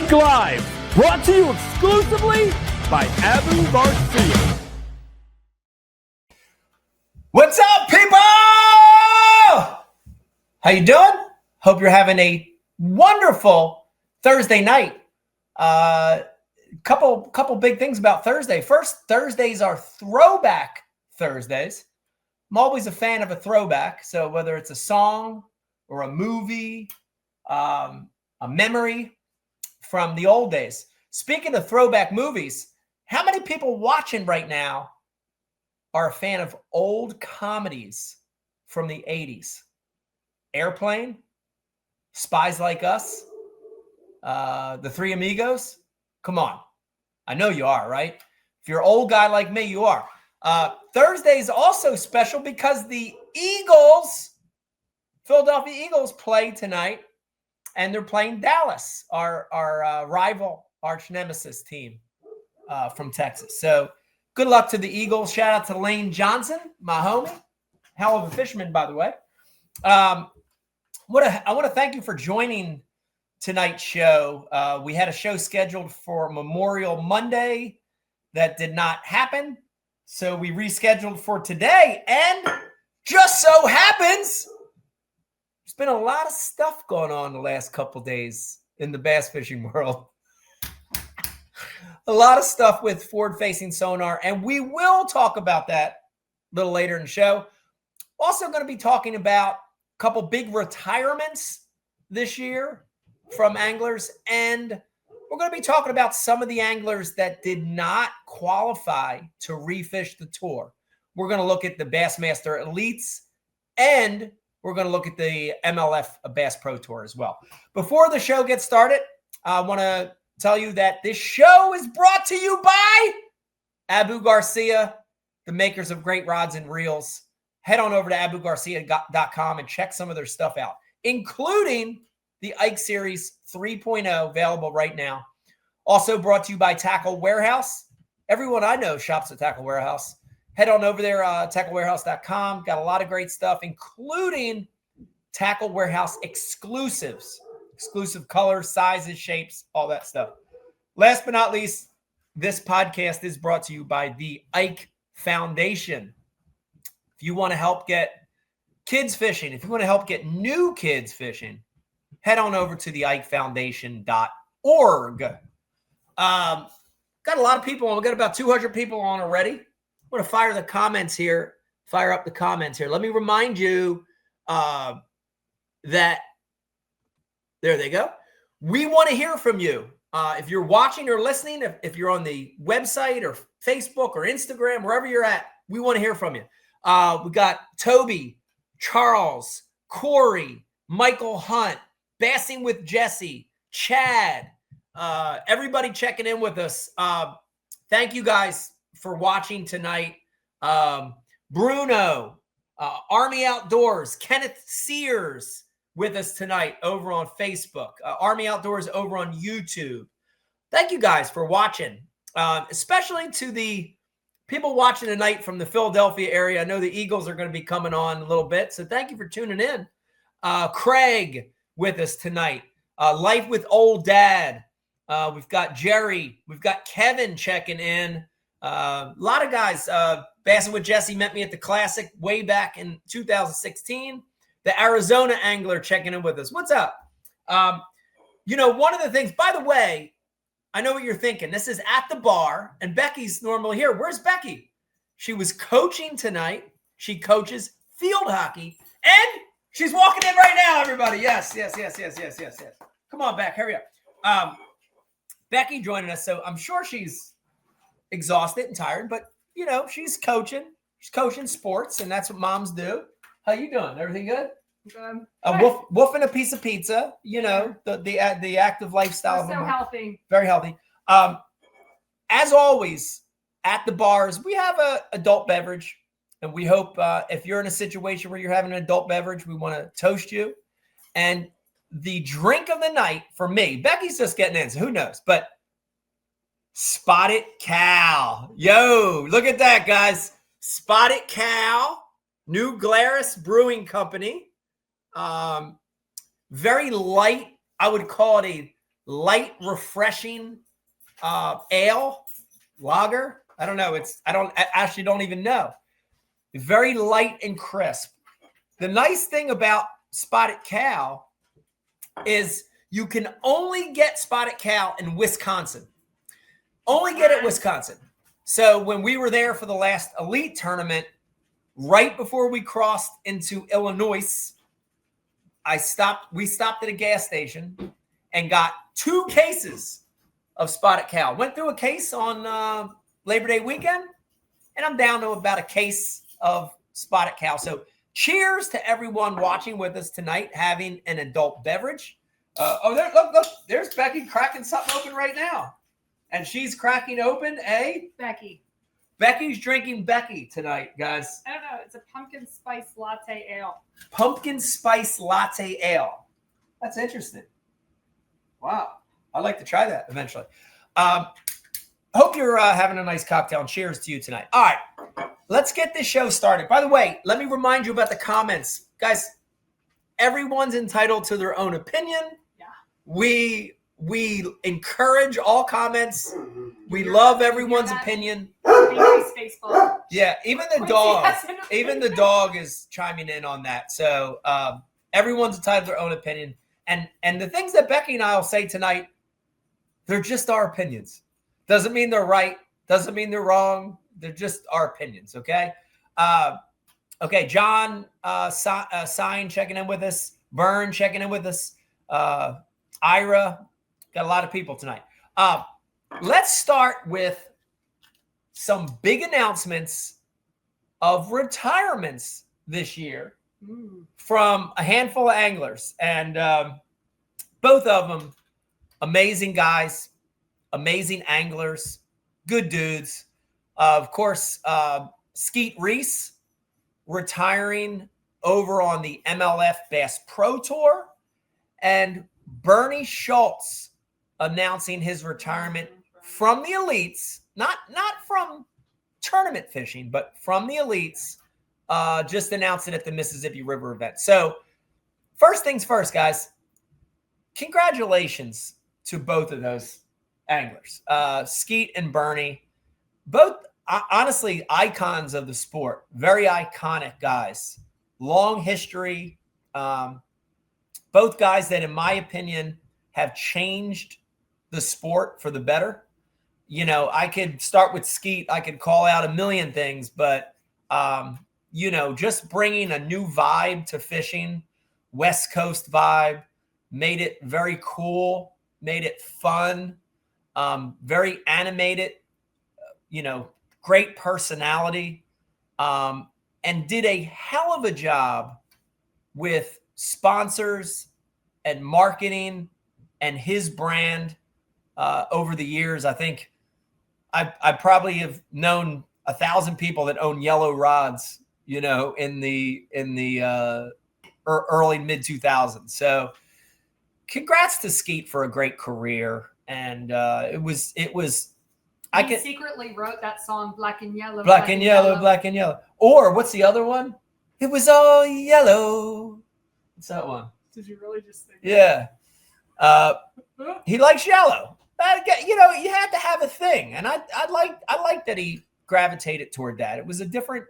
Week Live, brought to you exclusively by Abu Garcia. What's up, people? How you doing? Hope you're having a wonderful Thursday night. Couple big things about Thursday. First, Thursdays are throwback Thursdays. I'm always a fan of a throwback. So whether it's a song or a movie, a memory from the old days. Speaking of throwback movies, how many people watching right now are a fan of old comedies from the 80s? Airplane, Spies Like Us, The Three Amigos. Come on. I know you are, right? If you're an old guy like me, you are. Thursday is also special because the Eagles, Philadelphia Eagles, play tonight, and they're playing Dallas, our rival, arch nemesis team from Texas. So good luck to the Eagles. Shout out to Lane Johnson, my homie. Hell of a fisherman, by the way. I want to thank you for joining tonight's show. We had a show scheduled for Memorial Monday that did not happen. So we rescheduled for today. And just so happens, there's been a lot of stuff going on the last couple days in the bass fishing world. A lot of stuff with forward-facing sonar, and we will talk about that a little later in the show. Also going to be talking about a couple big retirements this year from anglers, and we're going to be talking about some of the anglers that did not qualify to refish the tour. We're going to look at the Bassmaster Elites, and we're going to look at the MLF Bass Pro Tour as well. Before the show gets started, I want to tell you that this show is brought to you by Abu Garcia, the makers of great rods and reels. Head on over to abugarcia.com and check some of their stuff out, including the Ike Series 3.0, available right now. Also brought to you by Tackle Warehouse. Everyone I know shops at Tackle Warehouse. Head on over there, tacklewarehouse.com. Got a lot of great stuff, including Tackle Warehouse exclusives. Exclusive colors, sizes, shapes, all that stuff. Last but not least, this podcast is brought to you by the Ike Foundation. If you want to help get kids fishing, if you want to help get new kids fishing, head on over to the ikefoundation.org. Got a lot of people on. We've got about 200 people on already. I'm going to fire up the comments here. Let me remind you that there they go. We want to hear from you. If you're watching or listening, if you're on the website or Facebook or Instagram, wherever you're at, we want to hear from you. We got Toby, Charles, Corey, Michael Hunt, Bassing with Jesse, Chad, everybody checking in with us. Thank you guys for watching tonight. Bruno, Army Outdoors, Kenneth Sears with us tonight over on Facebook, Army Outdoors over on YouTube. Thank you guys for watching, especially to the people watching tonight from the Philadelphia area. I know the Eagles are going to be coming on a little bit, so thank you for tuning in. Craig with us tonight. Life with Old Dad. We've got Jerry. We've got Kevin checking in. A lot of guys. Bassing with Jesse met me at the Classic way back in 2016. The Arizona angler checking in with us. What's up? One of the things, by the way, I know what you're thinking. This is at the bar, and Becky's normally here. Where's Becky? She was coaching tonight. She coaches field hockey, and she's walking in right now, everybody. Yes. Come on, Beck. Hurry up. Becky joining us, so I'm sure she's exhausted and tired, but, she's coaching. She's coaching sports, and that's what moms do. How you doing? Everything good? Good. A wolf and a piece of pizza, the active lifestyle. So healthy. Very healthy. As always, at the bars, we have an adult beverage. And we hope if you're in a situation where you're having an adult beverage, we want to toast you. And the drink of the night for me, Becky's just getting in, so who knows? But Spotted Cow. Yo, look at that, guys. Spotted Cow, New Glarus Brewing Company. Very light. I would call it a light, refreshing ale, lager. I don't know. I actually don't even know. Very light and crisp. The nice thing about Spotted Cow is you can only get Spotted Cow in Wisconsin. Only get it Wisconsin. So when we were there for the last Elite tournament, right before we crossed into Illinois, we stopped at a gas station and got 2 cases of Spotted Cow. Went through a case on Labor Day weekend, and I'm down to about a case of Spotted Cow. So cheers to everyone watching with us tonight, having an adult beverage. Look, there's Becky cracking something open right now. And she's cracking open a Becky. Becky's drinking Becky tonight, guys. I don't know. It's a pumpkin spice latte ale. Pumpkin spice latte ale. That's interesting. Wow. I'd like to try that eventually. Hope you're having a nice cocktail, and cheers to you tonight. All right. Let's get this show started. By the way, let me remind you about the comments. Guys, everyone's entitled to their own opinion. Yeah. We encourage all comments. We love everyone's opinion. Facebook. Yeah, even the dog is chiming in on that. So everyone's entitled to their own opinion. And the things that Becky and I will say tonight, they're just our opinions. Doesn't mean they're right. Doesn't mean they're wrong. They're just our opinions, okay? Okay, John Sign checking in with us. Byrne checking in with us. Ira. Got a lot of people tonight. Let's start with some big announcements of retirements this year from a handful of anglers. And both of them, amazing guys, amazing anglers, good dudes. Of course, Skeet Reese retiring over on the MLF Bass Pro Tour. And Bernie Schultz announcing his retirement from the Elites, not from tournament fishing, but from the Elites, just announced it at the Mississippi River event. So first things first, guys, congratulations to both of those anglers, Skeet and Bernie, both honestly icons of the sport, very iconic guys, long history, both guys that, in my opinion, have changed the sport for the better. You know, I could start with Skeet. I could call out a million things, but, you know, just bringing a new vibe to fishing, West Coast vibe, made it very cool, made it fun, very animated, you know, great personality, and did a hell of a job with sponsors and marketing and his brand over the years. I think I probably have known 1,000 people that own yellow rods, you know, in the early mid 2000s. So congrats to Skeet for a great career. And it was He secretly wrote that song, Black and Yellow. Black and Yellow, Black and Yellow. Or what's the other one? It was all yellow. What's that one? Did you really just think Yeah. He likes yellow. You know, you had to have a thing. And I like that he gravitated toward that. It was a different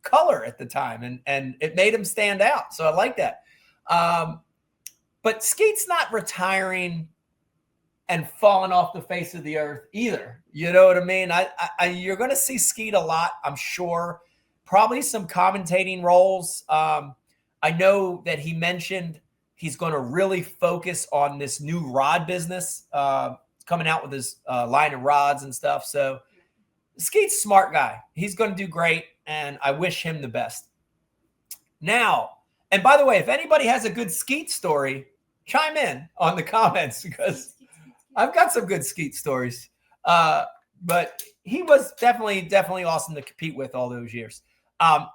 color at the time, and it made him stand out. So I like that. But Skeet's not retiring and falling off the face of the earth either. You know what I mean? You're going to see Skeet a lot, I'm sure. Probably some commentating roles. I know that he mentioned he's going to really focus on this new rod business, coming out with his line of rods and stuff. So Skeet's a smart guy. He's going to do great, and I wish him the best. Now, and by the way, if anybody has a good Skeet story, chime in on the comments, because I've got some good Skeet stories. But he was definitely awesome to compete with all those years. The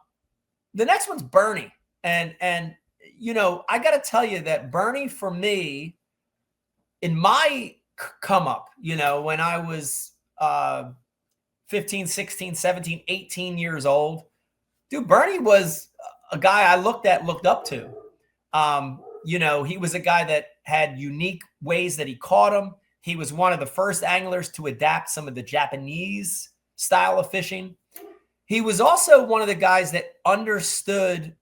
next one's Bernie. And you know, I got to tell you that Bernie, for me, in my come up, you know, when I was 15, 16, 17, 18 years old, dude, Bernie was a guy I looked up to. you know, he was a guy that had unique ways that he caught them. He was one of the first anglers to adapt some of the Japanese style of fishing. He was also one of the guys that understood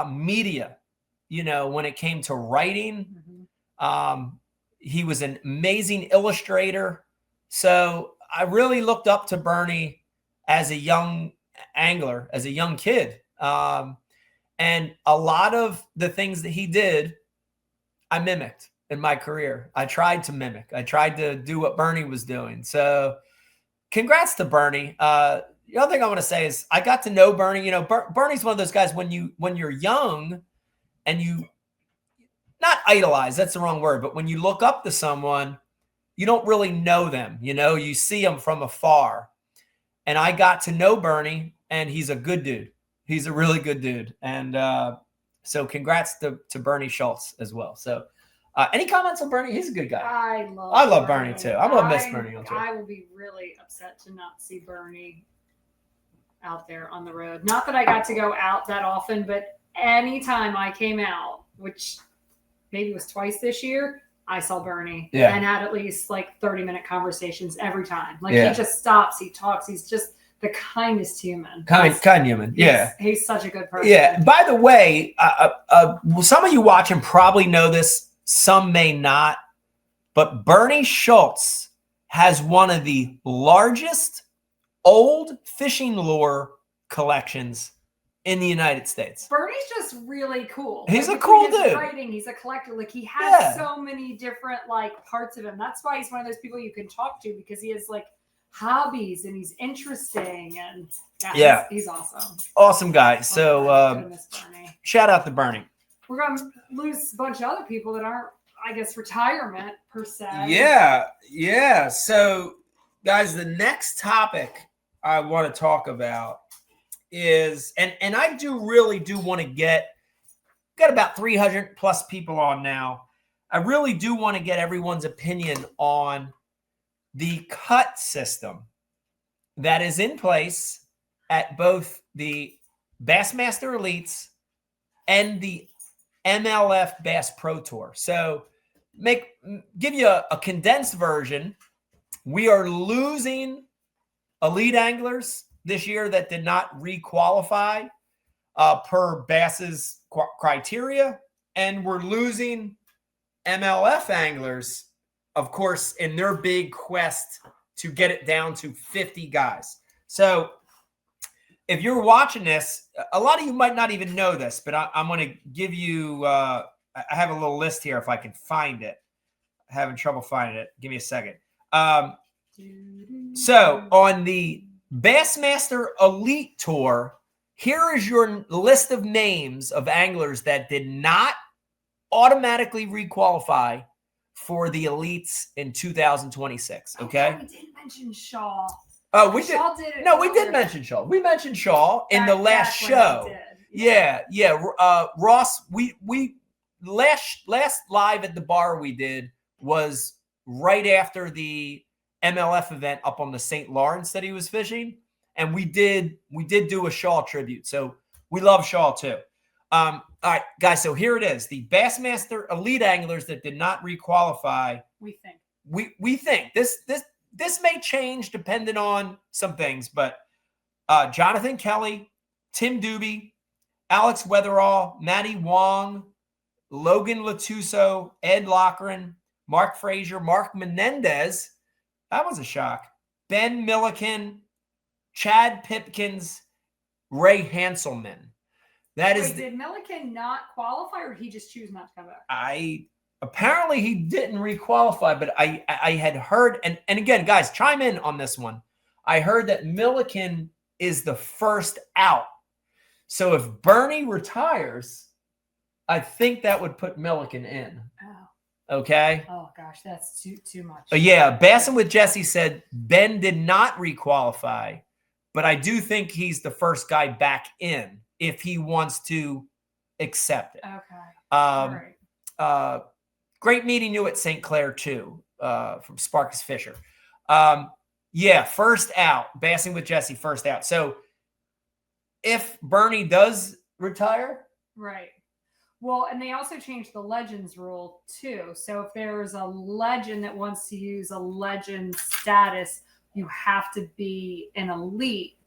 media, you know, when it came to writing. He was an amazing illustrator. So I really looked up to Bernie as a young angler, as a young kid. And a lot of the things that he did, I mimicked in my career. I tried to mimic. I tried to do what Bernie was doing. So congrats to Bernie. The other thing I want to say is I got to know Bernie. You know, Bernie's one of those guys when you're young and you not idolize, that's the wrong word, but when you look up to someone, you don't really know them. You know, you see them from afar. And I got to know Bernie, and he's a good dude. He's a really good dude. And so congrats to Bernie Schultz as well. So any comments on Bernie? He's a good guy. I love Bernie too. I'm going to miss Bernie. I will be really upset to not see Bernie out there on the road. Not that I got to go out that often, but anytime I came out, which maybe was twice this year, I saw Bernie and had at least like 30-minute conversations every time. Like he just stops, he talks, he's just the kindest human. Kind human. Yeah. He's such a good person. Yeah. By the way, some of you watching probably know this, some may not, but Bernie Schultz has one of the largest old fishing lure collections in the United States. Bernie's just really cool. He's a cool dude. Writing, he's a collector. Like he has so many different like parts of him. That's why he's one of those people you can talk to, because he has like hobbies and he's interesting, and he's awesome. Awesome guy. So shout out to Bernie. We're gonna lose a bunch of other people that aren't, I guess, retirement per se. Yeah. So guys, the next topic I want to talk about is, and I really do want to got about 300 plus people on now. I really do want to get everyone's opinion on the cut system that is in place at both the Bassmaster Elites and the MLF Bass Pro Tour. So give you a condensed version. We are losing elite anglers this year that did not re-qualify per Bass's criteria. And we're losing MLF anglers, of course, in their big quest to get it down to 50 guys. So if you're watching this, a lot of you might not even know this, but I'm going to give you, I have a little list here if I can find it. I'm having trouble finding it. Give me a second. So on the Bassmaster Elite Tour, here is your list of names of anglers that did not automatically re-qualify for the Elites in 2026. Okay. We didn't mention Shaw. Oh, we did. Shaw did it. No, we did mention Shaw. We mentioned Shaw in the last show. Yeah. Ross, we last live at the bar we did was right after the MLF event up on the St. Lawrence that he was fishing. And we did do a Shaw tribute. So we love Shaw too. All right, guys. So here it is. The Bassmaster Elite anglers that did not re-qualify. We think this may change depending on some things, but Jonathan Kelly, Tim Doobie, Alex Weatherall, Matty Wong, Logan Latuso, Ed Lochran, Mark Frazier, Mark Menendez. That was a shock. Ben Milliken, Chad Pipkins, Ray Hanselman. Did Milliken not qualify, or did he just choose not to come back? Apparently he didn't re-qualify, but I had heard, and again, guys, chime in on this one. I heard that Milliken is the first out. So if Bernie retires, I think that would put Milliken in. Oh. Okay. Oh gosh, that's too much. Yeah, Bassin with Jesse said Ben did not re-qualify, but I do think he's the first guy back in if he wants to accept it. Okay. All right. Great meeting you at St. Clair too, from Sparkus Fisher. First out. Bassing with Jesse, first out. So if Bernie does retire, right. Well, and they also changed the legends rule too. So if there's a legend that wants to use a legend status, you have to be an elite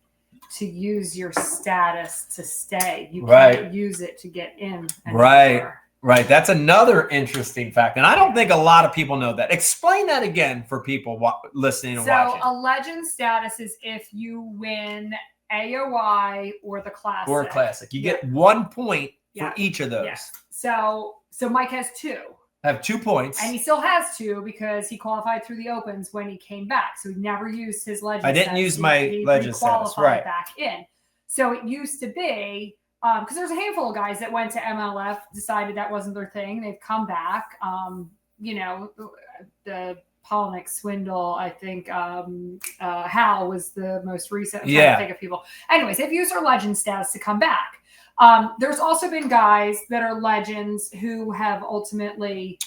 to use your status to stay. You can't use it to get in anymore. Right. That's another interesting fact. And I don't think a lot of people know that. Explain that again for people listening and watching. So a legend status is if you win AOI or the classic. You get 1 point for each of those. Yes. So Mike has 2. I have 2 points. And he still has 2 because he qualified through the opens when he came back. So he never used his legend status. I didn't use my legend status. Right. Back in. So it used to be, because there's a handful of guys that went to MLF, decided that wasn't their thing. They've come back. The Polnick swindle, I think Hal was the most recent. I'm trying to think of people. Anyways, they've used their legend status to come back. There's also been guys that are legends who have ultimately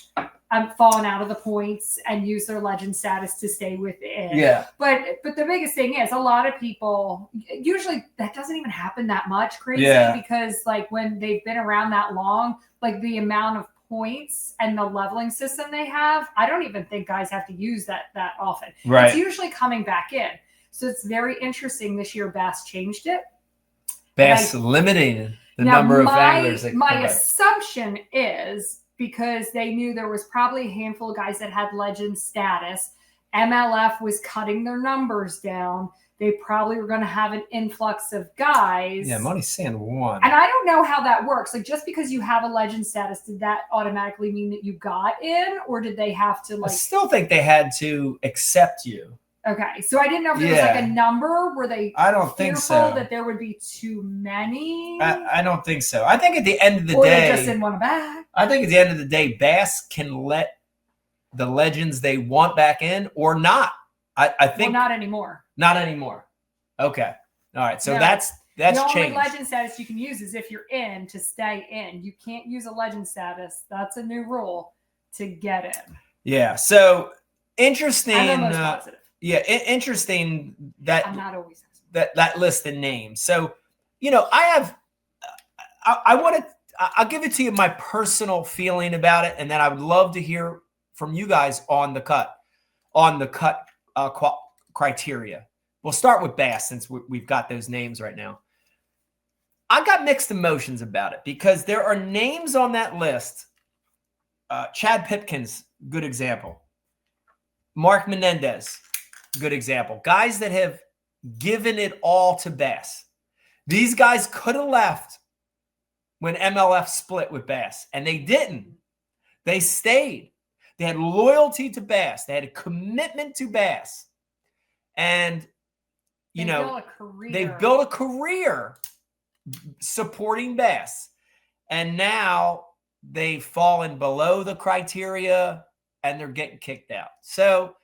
fallen out of the points and used their legend status to stay within. Yeah. But the biggest thing is a lot of people, usually that doesn't even happen that much, crazy, because like when they've been around that long, like the amount of points and the leveling system they have, I don't even think guys have to use that often. Right. It's usually coming back in. So it's very interesting. This year Bass changed it. Bass limiting the number of anglers. My assumption is because they knew there was probably a handful of guys that had legend status. MLF was cutting their numbers down. They probably were going to have an influx of guys. Yeah, Money Sand won. And I don't know how that works. Like, just because you have a legend status, did that automatically mean that you got in? Or did they have to, like... I still think they had to accept you. Okay. So I didn't know if there was, like, a number. Were they I don't think so. that there would be too many? I don't think so. I think at the end of the day... Or they just didn't want to back. I think at the end of the day, Bass can let the legends they want back in or not. I think... Well, not anymore. Not anymore. Okay. All right. So no, that's the changed. only legend status you can use is if you're in to stay in. You can't use a legend status. That's a new rule to get in. Yeah. So interesting. I'm almost positive. Yeah. Interesting that I'm not always that list of names. So, I'll give it to you my personal feeling about it, and then I would love to hear from you guys on the cut criteria. We'll start with Bass since we've got those names right now. I got mixed emotions about it because there are names on that list. Chad Pipkins, good example. Mark Menendez, good example. Guys that have given it all to Bass. These guys could have left when MLF split with Bass, and they didn't. They stayed. They had loyalty to Bass. They had a commitment to Bass. And they built a career supporting Bass. And now they've fallen below the criteria and they're getting kicked out. So,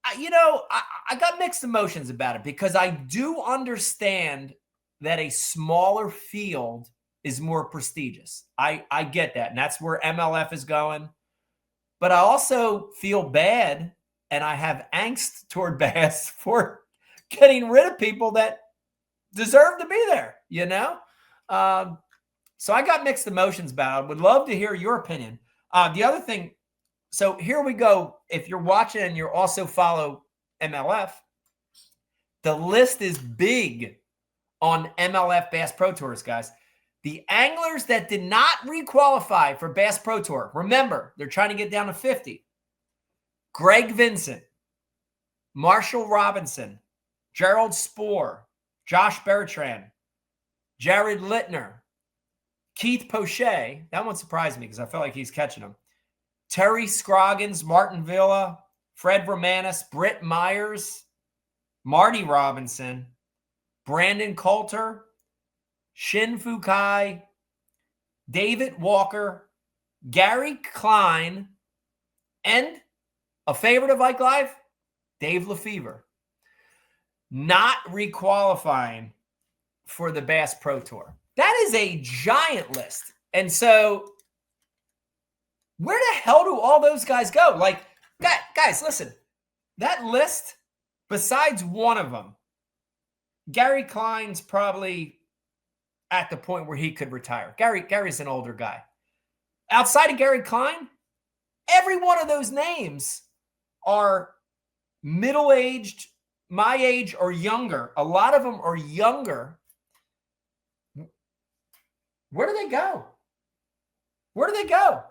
I got mixed emotions about it because I do understand that a smaller field is more prestigious. I get that. And that's where MLF is going. But I also feel bad and I have angst toward Bass for getting rid of people that deserve to be there, So I got mixed emotions about it. Would love to hear your opinion. The other thing, so here we go. If you're watching and you also follow MLF, the list is big on MLF Bass Pro Tours, guys. The anglers that did not requalify for Bass Pro Tour, remember, they're trying to get down to 50. Greg Vincent, Marshall Robinson, Gerald Spoor, Josh Bertrand, Jared Littner, Keith Poche. That one surprised me because I felt like he's catching them. Terry Scroggins, Martin Villa, Fred Romanis, Britt Myers, Marty Robinson, Brandon Coulter, Shin Fukai, David Walker, Gary Klein, and a favorite of Ike Live, Dave Lefevre. Not requalifying for the Bass Pro Tour. That is a giant list. And so where the hell do all those guys go? Like, guys, listen, that list, besides one of them, Gary Klein's probably at the point where he could retire. Gary's an older guy. outside of Gary Klein, every one of those names are middle-aged, my age or younger. A lot of them are younger. Where do they go? Where do they go?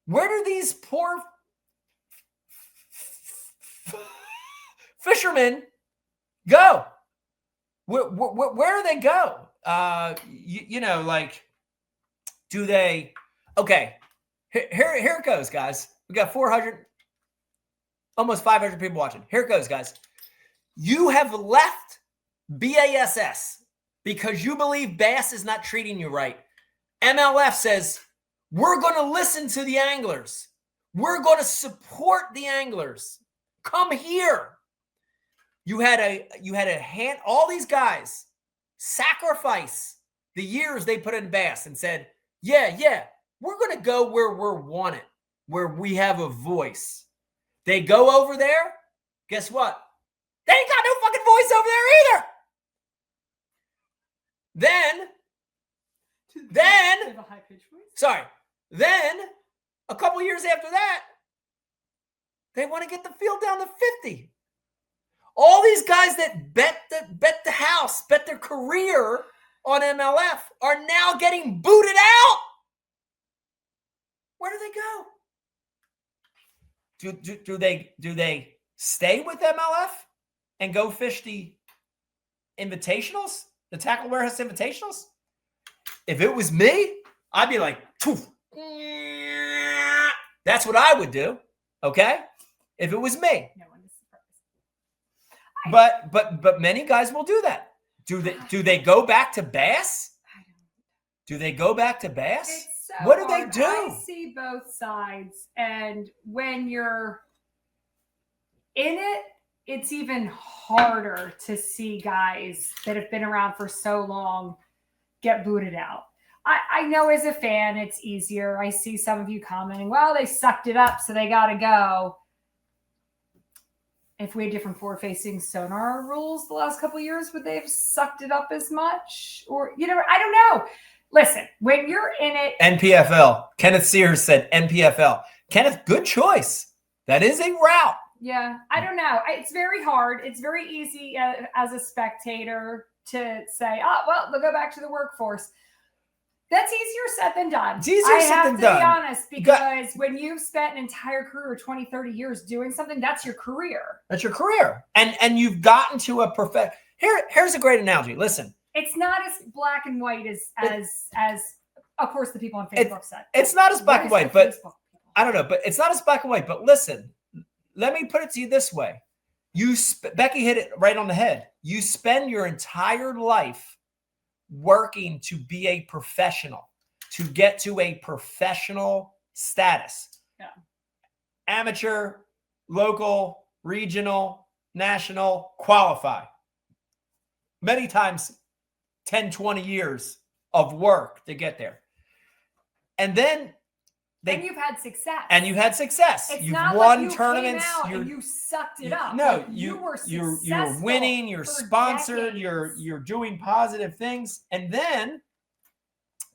Where do these poor fishermen go? Where do they go? Like, do they? Okay, here it goes, guys. We got 400, almost 500 people watching. Here it goes, guys. You have left BASS because you believe Bass is not treating you right. MLF says, we're going to listen to the anglers. We're going to support the anglers. Come here. You had a hand, all these guys sacrifice the years they put in Bass and said, yeah, we're going to go where we're wanted, where we have a voice. They go over there. Guess what? They ain't got no fucking voice over there either. Then a couple years after that, they want to get the field down to 50. All these guys that bet the house, bet their career on MLF are now getting booted out. Where do they go? Do they stay with MLF and go fish the invitationals, the Tackle Warehouse invitationals? If it was me, I'd be like, "Toof." That's what I would do. Okay, if it was me. No one is surprised. But many guys will do that. Do they go back to Bass? Do they go back to Bass? It's so what do hard. they do? I see both sides, and when you're in it, it's even harder to see guys that have been around for so long get booted out. I know as a fan, it's easier. I see some of you commenting, well, they sucked it up, so they got to go. If we had different forward-facing sonar rules the last couple of years, would they have sucked it up as much? Or, I don't know. Listen, when you're in it. NPFL. Kenneth Sears said NPFL. Kenneth, good choice. That is a route. Yeah, I don't know. It's very hard. It's very easy as a spectator to say, oh, well, they'll go back to the workforce. That's easier said than done. It's easier said than done. I have to be honest, because when you've spent an entire career, 20, 30 years doing something, that's your career. That's your career. And you've gotten to a perfect. Here's a great analogy. Listen. It's not as black and white as of course the people on Facebook said. It's not as black and white, but I don't know, but it's not as black and white. But listen, let me put it to you this way. Becky hit it right on the head. You spend your entire life working to be a professional, to get to a professional status. Yeah. Amateur, local, regional, national, qualify. Many times 10, 20 years of work to get there. And then you've had success. And you've had success. It's you've not won like you tournaments. Came out and you sucked it up. No, like you're winning. You're sponsored. Decades. You're doing positive things, and then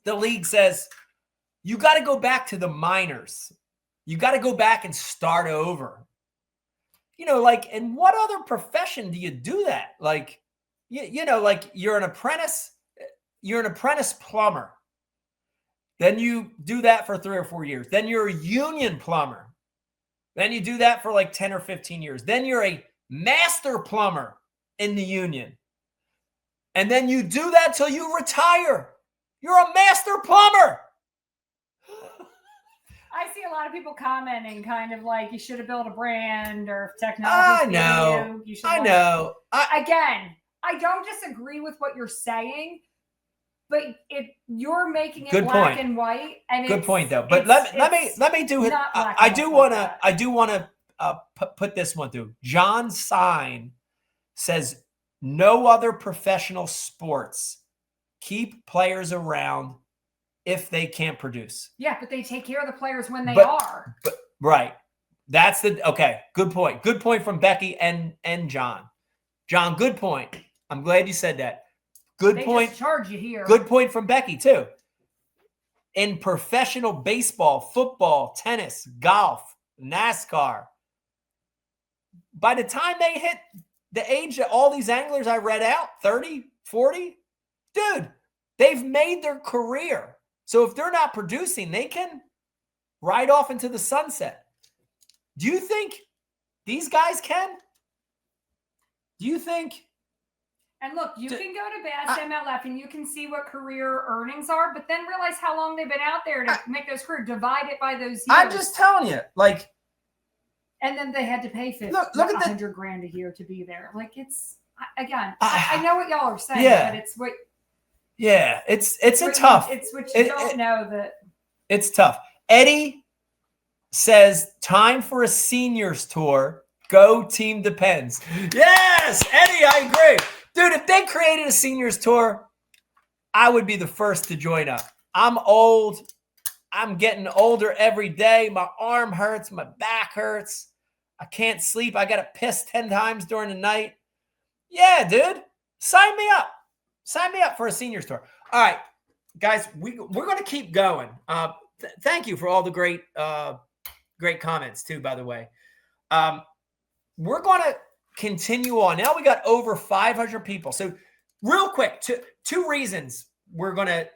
the league says you got to go back to the minors. You got to go back and start over. Like in what other profession do you do that? Like, like you're an apprentice. You're an apprentice plumber. Then you do that for 3 or 4 years. Then you're a union plumber. Then you do that for like 10 or 15 years. Then you're a master plumber in the union. And then you do that till you retire. You're a master plumber. I see a lot of people commenting kind of like you should have built a brand, or if technology. I know. Again, I don't disagree with what you're saying. But if you're making it black and white, and good point though. But let me do it. I do want to put this one through. John Sign says no other professional sports keep players around if they can't produce. Yeah, but they take care of the players when they are. But right. That's okay. Good point. Good point from Becky and John. John, good point. I'm glad you said that. Good point. Just charge you here. Good point from Becky too. in professional baseball, football, tennis, golf, NASCAR. By the time they hit the age that all these anglers I read out, 30, 40, dude, they've made their career. So if they're not producing, they can ride off into the sunset. Do you think these guys can? Do you think? And look, you can go to Bass MLF and you can see what career earnings are, but then realize how long they've been out there to make those careers. Divide it by those years. I'm just telling you, like. And then they had to pay look at $100 grand a year to be there. Like it's again, I know what y'all are saying, but it's what. Yeah, it's a tough. It's what you don't know that. It's tough. Eddie says, time for a seniors tour. Go team depends. Yes, Eddie, I agree. Dude, if they created a seniors tour, I would be the first to join up. I'm old. I'm getting older every day. My arm hurts. My back hurts. I can't sleep. I got to piss 10 times during the night. Yeah, dude. Sign me up. Sign me up for a seniors tour. All right, guys, we're going to keep going. Thank you for all the great comments, too, by the way. We're going to continue on. Now we got over 500 people. So real quick, two reasons we're going to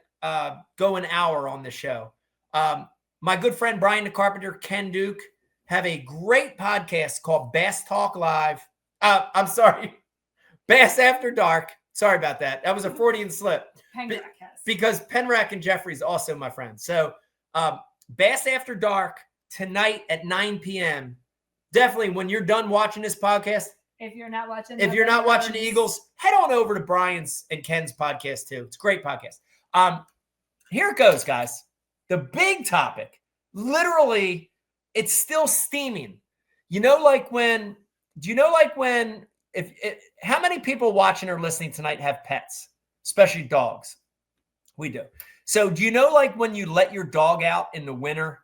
go an hour on the show. My good friend Brian the Carpenter, Ken Duke, have a great podcast called Bass Talk Live. I'm sorry, Bass After Dark. Sorry about that. That was a Freudian slip. Because Penrack and Jeffrey's also my friend. So Bass After Dark tonight at 9 p.m. Definitely when you're done watching this podcast. If you're not watching the Eagles, head on over to Brian's and Ken's podcast too. It's a great podcast. Here it goes, guys. The big topic, literally, it's still steaming. How many people watching or listening tonight have pets, especially dogs? We do. So do you know, like when you let your dog out in the winter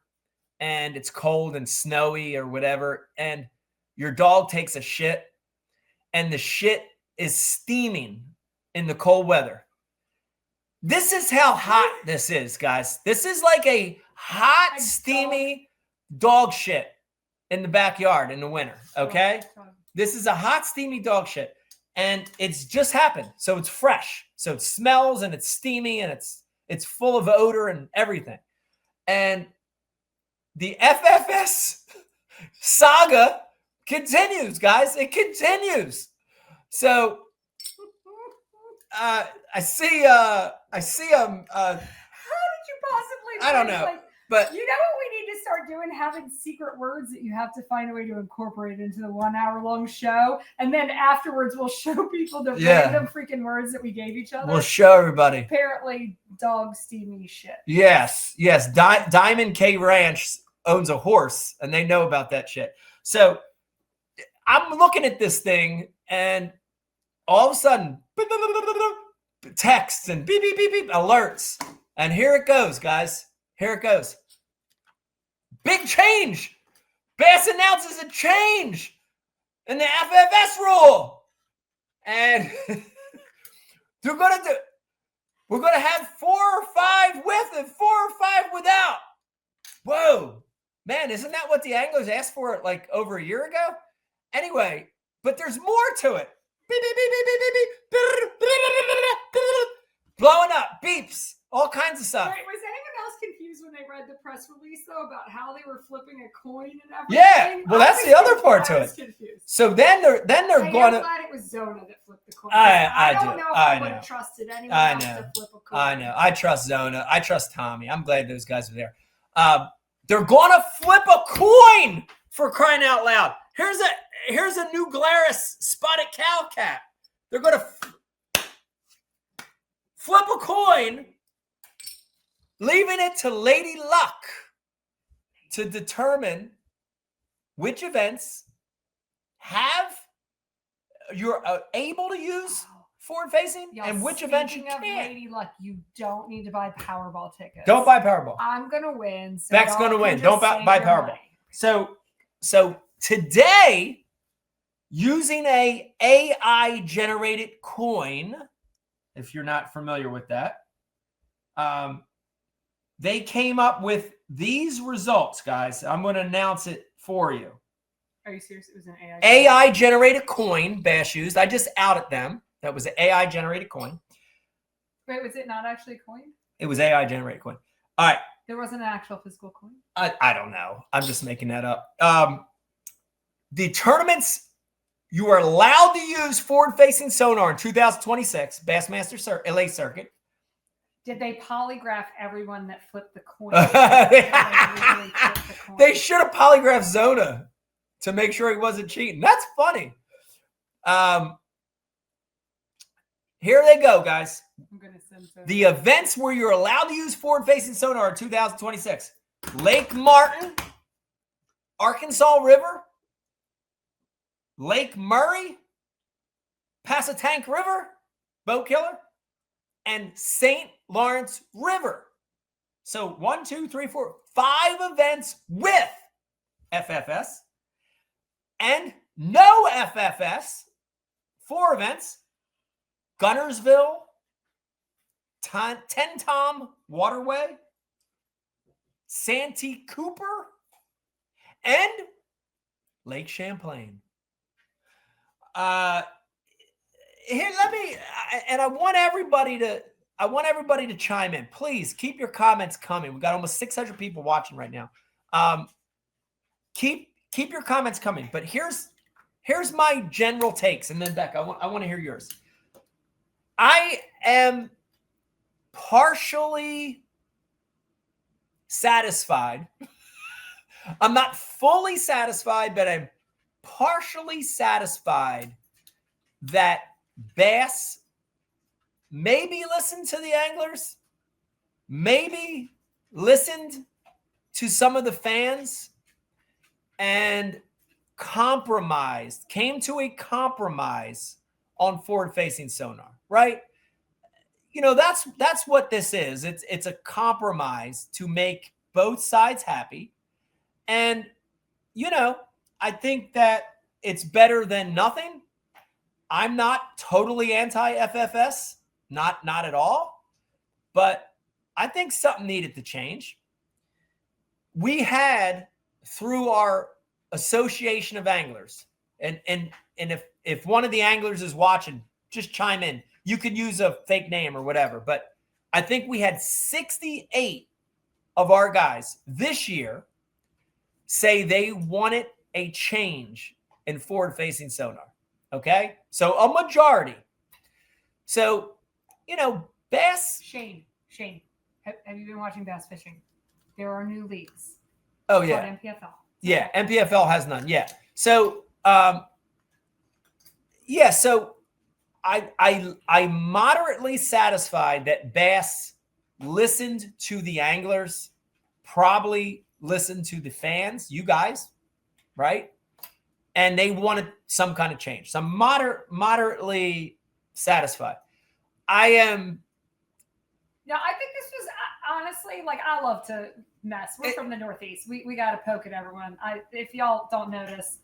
and it's cold and snowy or whatever, and your dog takes a shit and the shit is steaming in the cold weather? This is how hot this is, guys. This is like a hot, steamy dog shit in the backyard in the winter, okay? This is a hot, steamy dog shit, and it's just happened, so it's fresh. So it smells, and it's steamy, and it's full of odor and everything. And the FFS saga continues, guys. It continues. So I see how did you possibly I don't know. But you know what we need to start doing? Having secret words that you have to find a way to incorporate into the 1 hour long show. And then afterwards we'll show people the random freaking words that we gave each other. We'll show everybody. Apparently dog steamy shit. Yes. Diamond K Ranch owns a horse and they know about that shit. So I'm looking at this thing and all of a sudden texts and beep, beep, beep, beep, alerts. And here it goes, guys. Here it goes. Big change. Bass announces a change in the FFS rule. And we're going to have 4 or 5 with and 4 or 5 without. Whoa. Man, isn't that what the anglers asked for like over a year ago? Anyway, but there's more to it. Beep, beep, beep, beep, beep, beep, beep. Blowing up, beeps, all kinds of stuff. Wait, was anyone else confused when they read the press release, though, about how they were flipping a coin and everything? Yeah, well, that's the other part to it. Confused. So then they're going to. I'm glad it was Zona that flipped the coin. I don't know if I would have trusted anyone else to flip a coin. I know. I trust Zona. I trust Tommy. I'm glad those guys are there. They're going to flip a coin, for crying out loud. Here's a new Glarus spotted cow cap. They're going to flip a coin, leaving it to Lady Luck to determine which events you're able to use forward-facing and which events you can't. Lady Luck, you don't need to buy Powerball tickets. Don't buy Powerball. I'm going to win. So Beck's going to win. Don't buy Powerball. So today, using a AI-generated coin, if you're not familiar with that, they came up with these results, guys. I'm going to announce it for you. Are you serious? It was an AI. AI generated coin Bass used. I just outed them. That was an AI generated coin. Wait, was it not actually a coin? It was AI generated coin. All right. There wasn't an actual physical coin? I don't know. I'm just making that up. The tournaments, you are allowed to use forward-facing sonar in 2026, Bassmaster Elite Circuit. Did they polygraph everyone that flipped the coin? They should have polygraphed Zona to make sure he wasn't cheating. That's funny. Here they go, guys. I'm gonna send the events where you're allowed to use forward-facing sonar in 2026. Lake Martin, Arkansas River, Lake Murray, Passatank River, Boat Killer, and St. Lawrence River. So 1, 2, 3, 4, 5 events with FFS and no FFS. 4 events. Gunnersville, Ten Tom Waterway, Santee Cooper, and Lake Champlain. Here, let me, and I want everybody to chime in. Please keep your comments coming. We've got almost 600 people watching right now. Keep your comments coming. But here's my general takes, and then Beck, I want to hear yours. I am partially satisfied. I'm not fully satisfied, but I'm partially satisfied that Bass maybe listened to the anglers, maybe listened to some of the fans, and came to a compromise on forward-facing sonar, right? You know, that's what this is. It's a compromise to make both sides happy. And, you know, I think that it's better than nothing. I'm not totally anti-FFS, not at all. But I think something needed to change. We had, through our association of anglers, and if one of the anglers is watching, just chime in. You could use a fake name or whatever. But I think we had 68 of our guys this year say they wanted a change in forward-facing sonar. Okay? So a majority. So, you know, Bass. Shane, have you been watching bass fishing? There are new leagues. Oh, yeah. MPFL. Yeah, MPFL has none. Yeah. So, so I'm moderately satisfied that Bass listened to the anglers, probably listened to the fans, you guys, right? And they wanted some kind of change. So I'm moderately satisfied. I am. No, I think this was honestly, like, I love to mess. We're from the Northeast. We got to poke at everyone. If y'all don't notice,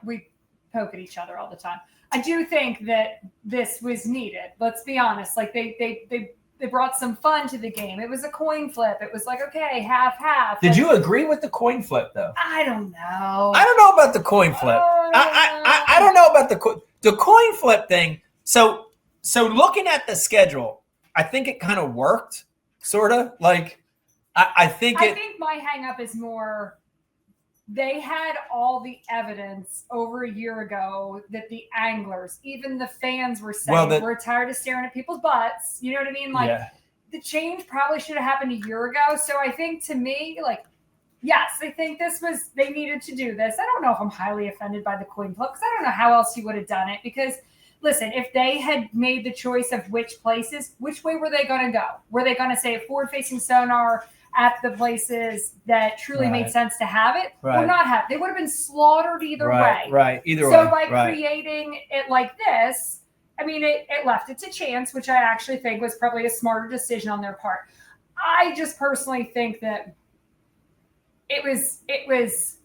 we poke at each other all the time. I do think that this was needed. Let's be honest. Like, they brought some fun to the game. It was a coin flip. It was like, okay, half. Did you agree with the coin flip, though? I don't know. I don't know about the coin flip. I don't know about the coin flip thing. So looking at the schedule, I think it kind of worked, sort of. Like, I think my hang up is more, they had all the evidence over a year ago that the anglers, even the fans, were saying, we're tired of staring at people's butts. You know what I mean? Like, the change probably should have happened a year ago. So I think, to me, like, yes, I think they needed to do this. I don't know if I'm highly offended by the coin flip, because I don't know how else you would have done it. Because, listen, if they had made the choice of which places, which way were they going to go? Were they going to say forward-facing sonar at the places that truly made sense to have it, or not have it? They would have been slaughtered either way. Right, either way. So by creating it like this, I mean, it left it to chance, which I actually think was probably a smarter decision on their part. I just personally think that it was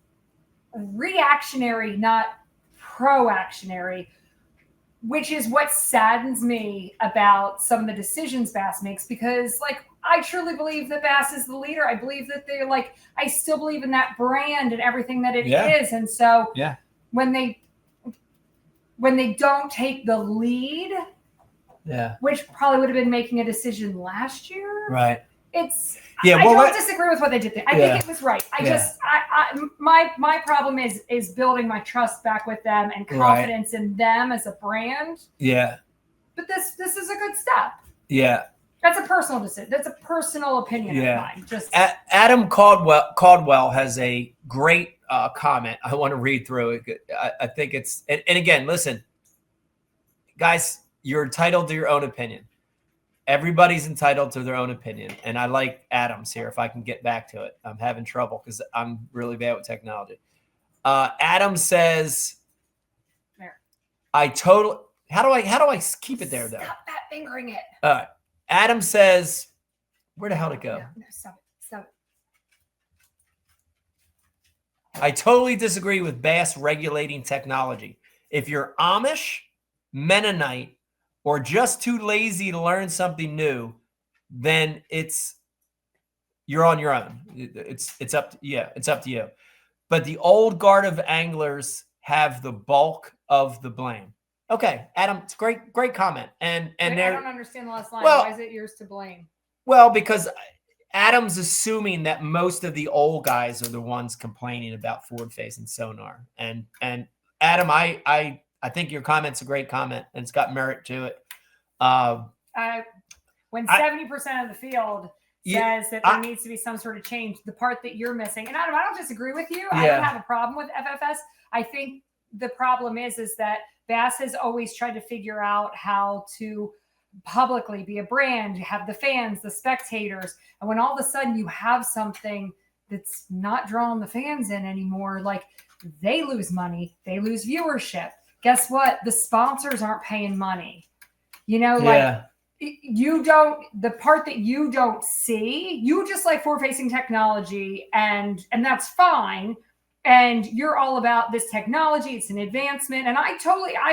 reactionary, not proactionary, which is what saddens me about some of the decisions Bass makes, because, like, I truly believe that Bass is the leader. I believe that they're like, I still believe in that brand and everything that it is. And so when they don't take the lead, which probably would have been making a decision last year. Right. I don't disagree with what they did there. I think it was right. My problem is building my trust back with them and confidence in them as a brand. Yeah. But this is a good step. Yeah. That's a personal decision. That's a personal opinion of mine. Just Adam Caldwell has a great comment. I want to read through it. I think it's and again, listen, guys, you're entitled to your own opinion. Everybody's entitled to their own opinion. And I like Adam's here. If I can get back to it, I'm having trouble because I'm really bad with technology. Adam says, how do I keep it there though? Stop that fingering it. All right. Adam says, where the hell did it go? No, stop it. I totally disagree with bass regulating technology. If you're Amish, Mennonite, or just too lazy to learn something new, then you're on your own. It's up to you. But the old guard of anglers have the bulk of the blame. Okay, Adam, it's great comment. And I don't understand the last line. Why is it yours to blame? Well, because Adam's assuming that most of the old guys are the ones complaining about forward-facing sonar. And Adam, I think your comment's a great comment, and it's got merit to it. When 70% of the field says that there needs to be some sort of change, the part that you're missing, and Adam, I don't disagree with you. I don't have a problem with FFS. I think the problem is that Bass has always tried to figure out how to publicly be a brand, you have the fans, the spectators, and when all of a sudden you have something that's not drawing the fans in anymore, like they lose money, they lose viewership. Guess what? The sponsors aren't paying money. The part that you don't see, you just like forward-facing technology, and that's fine. And you're all about this technology. It's an advancement. And I'm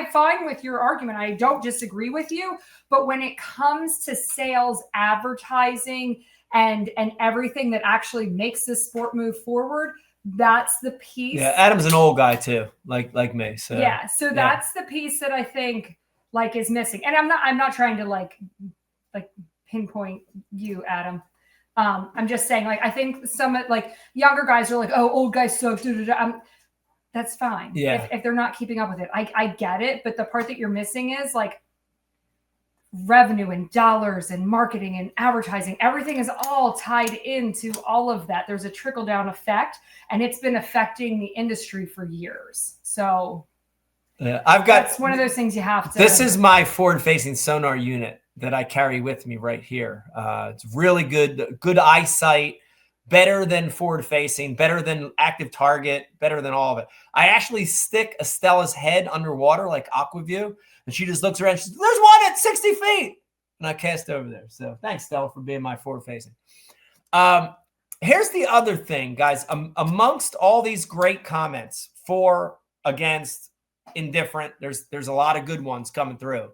fine with your argument. I don't disagree with you. But when it comes to sales, advertising, and everything that actually makes this sport move forward, that's the piece. Yeah, Adam's an old guy too, like me. So that's the piece that I think is missing. And I'm not trying to like pinpoint you, Adam. I'm just saying, I think some younger guys are like, oh, old guys suck. That's fine. Yeah. If they're not keeping up with it, I get it. But the part that you're missing is revenue and dollars and marketing and advertising. Everything is all tied into all of that. There's a trickle down effect, and it's been affecting the industry for years. So that's one of those things you have to. This is my forward-facing sonar unit that I carry with me right here. It's really good eyesight, better than forward-facing, better than active target, better than all of it. I actually stick Estella's head underwater like Aquaview, and she just looks around. She's like, there's one at 60 feet. And I cast over there. So thanks, Stella, for being my forward-facing. Here's the other thing, guys. Amongst all these great comments, for, against, indifferent, there's a lot of good ones coming through.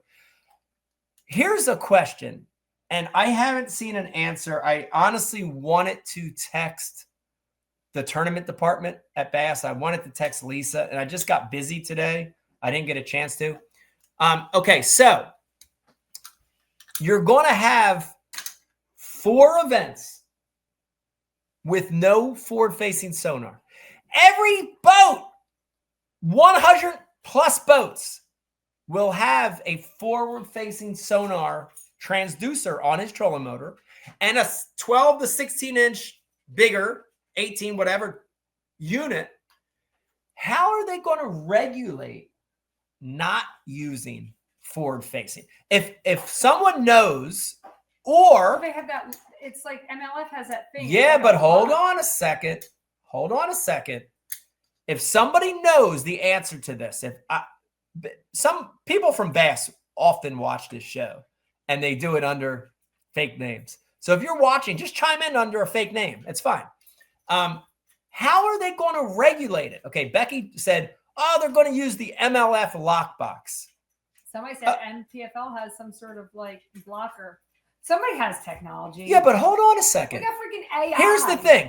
Here's a question, and I haven't seen an answer. I honestly wanted to text the tournament department at Bass. I wanted to text Lisa, and I just got busy today. I didn't get a chance to. Okay, so you're going to have 4 events with no forward-facing sonar. Every boat, 100 plus boats, will have a forward-facing sonar transducer on his trolling motor and a 12 to 16-inch bigger, 18, whatever, unit. How are they going to regulate not using forward-facing? If someone knows, or they have that, it's like MLF has that thing. Yeah, but hold on a second. Hold on a second. If somebody knows the answer to this, some people from Bass often watch this show, and they do it under fake names. So if you're watching, just chime in under a fake name. It's fine. How are they going to regulate it? Okay, Becky said, oh, they're going to use the MLF lockbox. Somebody said NPFL has some sort of blocker. Somebody has technology. Yeah, but hold on a we second. got freaking AI.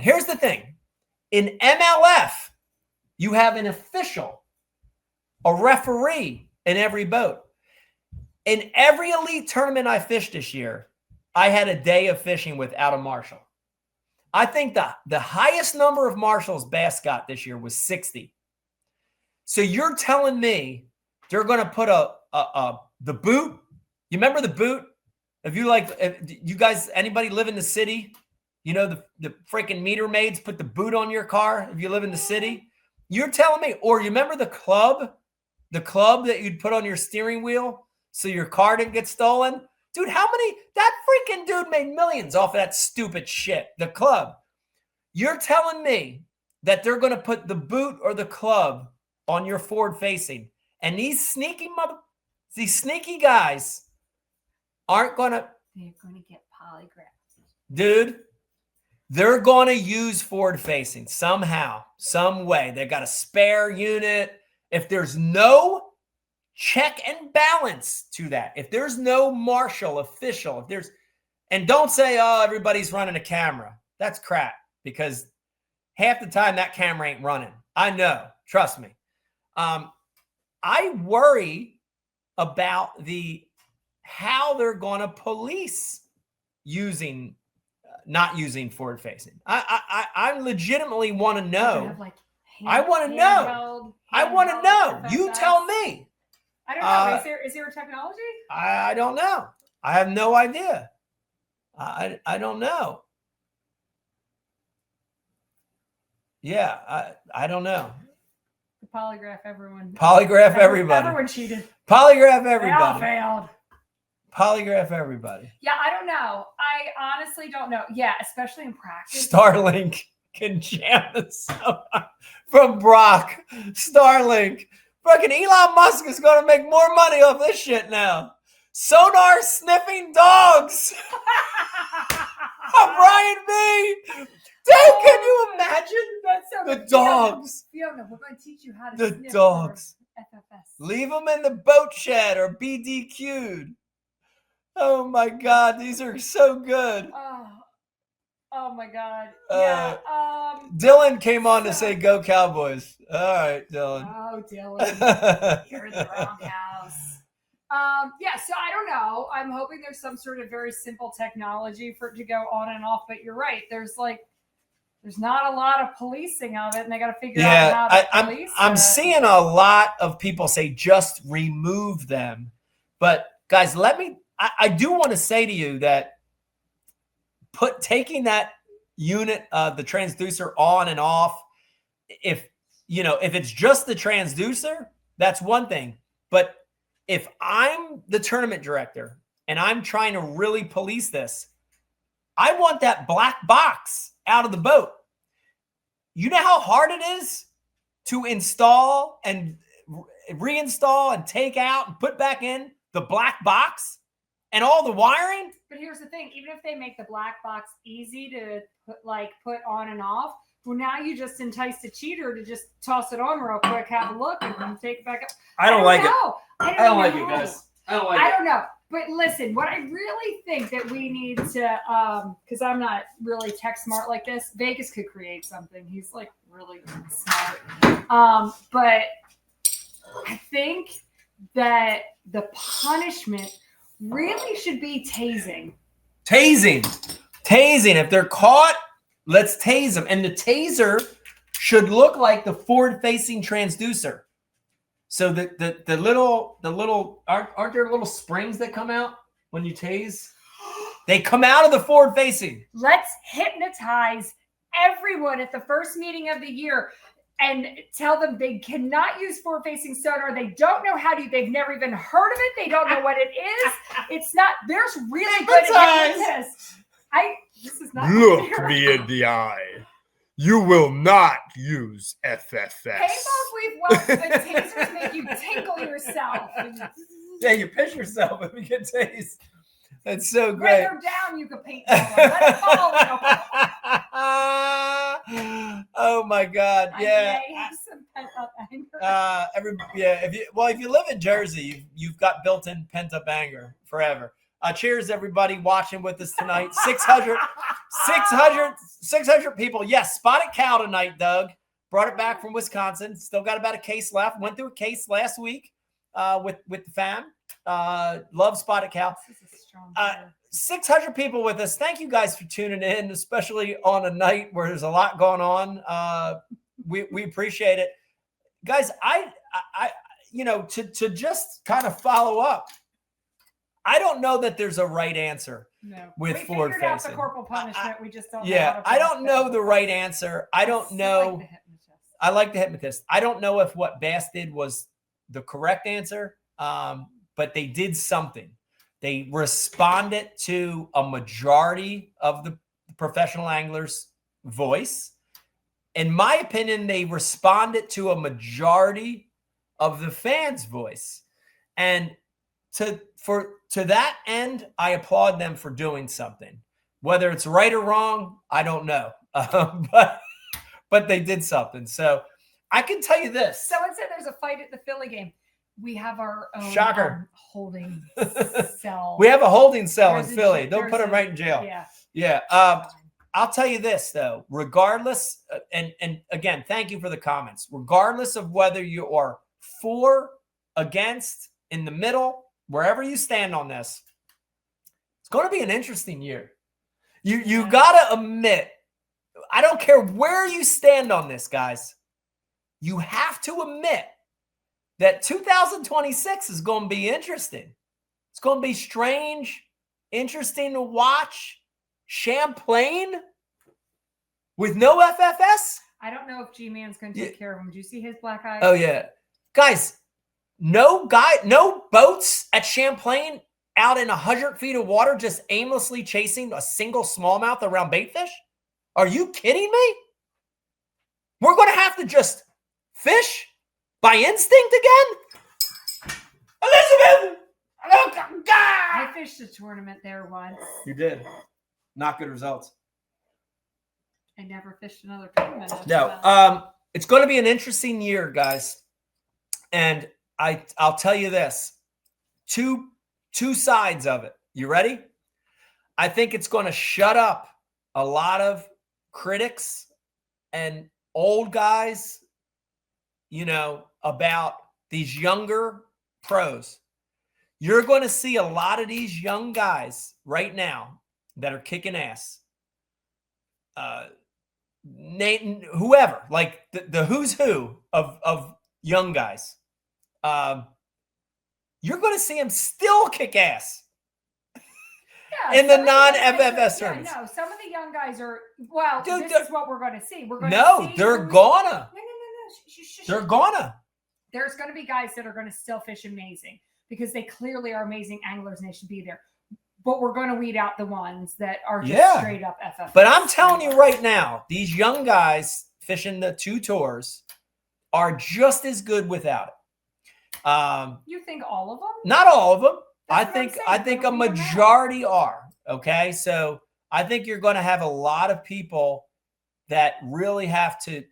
Here's the thing. In MLF, you have an official, a referee in every boat. In every elite tournament I fished this year, I had a day of fishing without a marshal. I think the highest number of marshals Bass got this year was 60. So you're telling me they're going to put the boot? You remember the boot? If you guys, anybody live in the city, you know the freaking meter maids put the boot on your car if you live in the city. You're telling me, or you remember the club that you'd put on your steering wheel so your car didn't get stolen? Dude, that freaking dude made millions off of that stupid shit. The club. You're telling me that they're going to put the boot or the club on your forward facing, and these sneaky guys aren't going to. They're going to get polygraphed. Dude, they're going to use forward facing somehow, some way. They've got a spare unit. If there's no check and balance to that, if there's no marshal official, and don't say, oh, everybody's running a camera. That's crap, because half the time that camera ain't running. I know. Trust me. I worry about how they're going to police not using forward facing. I legitimately want to know. I want to know. I want to know. You tell me. I don't know. Is there a technology? I don't know. I have no idea. I don't know. Yeah, I don't know. Polygraph everyone. Polygraph everybody. Everyone cheated. Polygraph everybody. They all failed. Polygraph everybody. Yeah, I don't know. I honestly don't know. Yeah, especially in practice. Starlink can jam the sonar from Brock. Starlink. Fucking Elon Musk is going to make more money off this shit now. Sonar sniffing dogs. Brian B. Dude, can you imagine? The dogs. Fiona, we're going to teach you how to the sniff dogs. FFS. Leave them in the boat shed or BDQ'd. Oh my God, these are so good. Oh my God. Yeah. Dylan came on to say go Cowboys. All right, Dylan. Oh, Dylan. You're in the wrong house. Yeah, so I don't know. I'm hoping there's some sort of very simple technology for it to go on and off, but you're right. There's not a lot of policing of it, and they got to figure out how to police it. I'm seeing a lot of people say just remove them. But guys, I do want to say to you that taking that unit, the transducer on and off, if it's just the transducer, that's one thing. But if I'm the tournament director and I'm trying to really police this, I want that black box out of the boat. You know how hard it is to install and reinstall and take out and put back in the black box and all the wiring? But here's the thing. Even if they make the black box easy to put on and off, well, now you just enticed a cheater to just toss it on real quick, have a look, and then take it back up. I don't like it. I don't like it, guys. I don't know. But listen, what I really think that we need to, because I'm not really tech smart like this, Vegas could create something. He's really smart. But I think that the punishment really should be tasing. Tasing. If they're caught, let's tase them. And the taser should look like the forward-facing transducer. So the little aren't there little springs that come out when you tase? They come out of the forward-facing. Let's hypnotize everyone at the first meeting of the year and tell them they cannot use forward-facing sonar. They don't know how to. They've never even heard of it. They don't know what it is. It's not. There's really good hypnotists. This is not. Look me in the eye. You will not use FFS. Paintballs we've watched, but tasers make you tinkle yourself. Yeah, you piss yourself if you get tased. That's so great. When they're down, you can paint them. Let it fall. Oh my God! Yeah. I may have some pent-up anger. If you live in Jersey, you've got built-in pent-up anger forever. Cheers, everybody watching with us tonight. 600 people. Yes, spotted cow tonight, Doug. Brought it back from Wisconsin. Still got about a case left. Went through a case last week with the fam. Love spotted cow. 600 people with us. Thank you guys for tuning in, especially on a night where there's a lot going on. We appreciate it. Guys, I to just kind of follow up, I don't know that there's a right answer with forward facing. We figured out the corporal punishment. We just don't know. Yeah, I don't know the right answer. I don't know. I like the hypnotist. I don't know if what Bass did was the correct answer, but they did something. They responded to a majority of the professional anglers' voice. In my opinion, they responded to a majority of the fans' voice. And to that end, I applaud them for doing something. Whether it's right or wrong, I don't know. But they did something. So I can tell you this. Someone said there's a fight at the Philly game. We have our own holding cell. We have a holding cell in Philly. They'll put him right in jail. Yeah. I'll tell you this, though. Regardless, and again, thank you for the comments. Regardless of whether you are for, against, in the middle, wherever you stand on this, it's going to be an interesting year. You got to admit, I don't care where you stand on this, guys. You have to admit that 2026 is going to be interesting. It's going to be strange, interesting to watch. Champlain with no FFS? I don't know if G-Man's going to take care of him. Do you see his black eye? Oh, yeah. Guys, no boats at Champlain out in 100 feet of water just aimlessly chasing a single smallmouth around baitfish? Are you kidding me? We're going to have to just fish by instinct again? Elizabeth! Oh, God! I fished a tournament there once. You did. Not good results. I never fished another tournament. No. It's going to be an interesting year, guys. And I'll tell you this. Two sides of it. You ready? I think it's going to shut up a lot of critics and old guys, about these younger pros. You're going to see a lot of these young guys right now that are kicking ass. Whoever, like the who's who of young guys. You're going to see them still kick ass. In the non-FFS terms. No, some of the young guys are, this is what we're going to see. We're going to see. They're gonna. No. They're gonna. There's going to be guys that are going to still fish amazing because they clearly are amazing anglers and they should be there. But we're going to weed out the ones that are just straight up FFS. But I'm telling you right now, these young guys fishing the two tours are just as good without it. You think all of them? Not all of them. I think a majority are. Okay, so I think you're going to have a lot of people that really have to,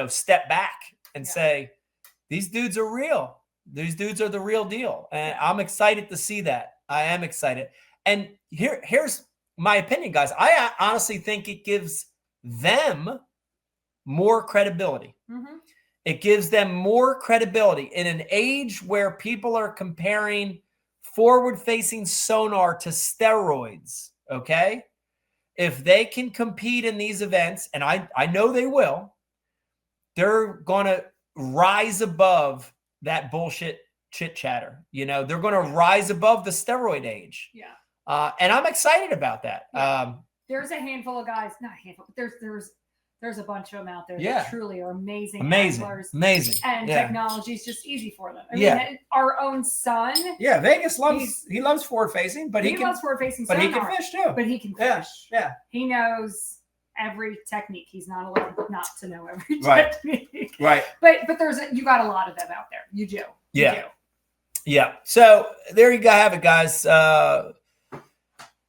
step back and say, these dudes are real. These dudes are the real deal, and I'm excited to see that. I am excited. And here's my opinion, guys. I honestly think it gives them more credibility. Mm-hmm. It gives them more credibility in an age where people are comparing forward-facing sonar to steroids, okay? If they can compete in these events, and I know they will, they're going to rise above that bullshit chit-chatter. They're going to rise above the steroid age. Yeah. And I'm excited about that. Yeah. There's a handful of guys, not a handful, but there's a bunch of them out there that truly are amazing anglers. Amazing. And technology is just easy for them. I mean, our own son. Yeah, Vegas loves forward facing, but he loves forward facing sonar. But he can fish too. But he can fish. Yeah. He knows every technique. He's not allowed not to know every technique. Right. But you got a lot of them out there. You do. Yeah. So there you go, have it, guys.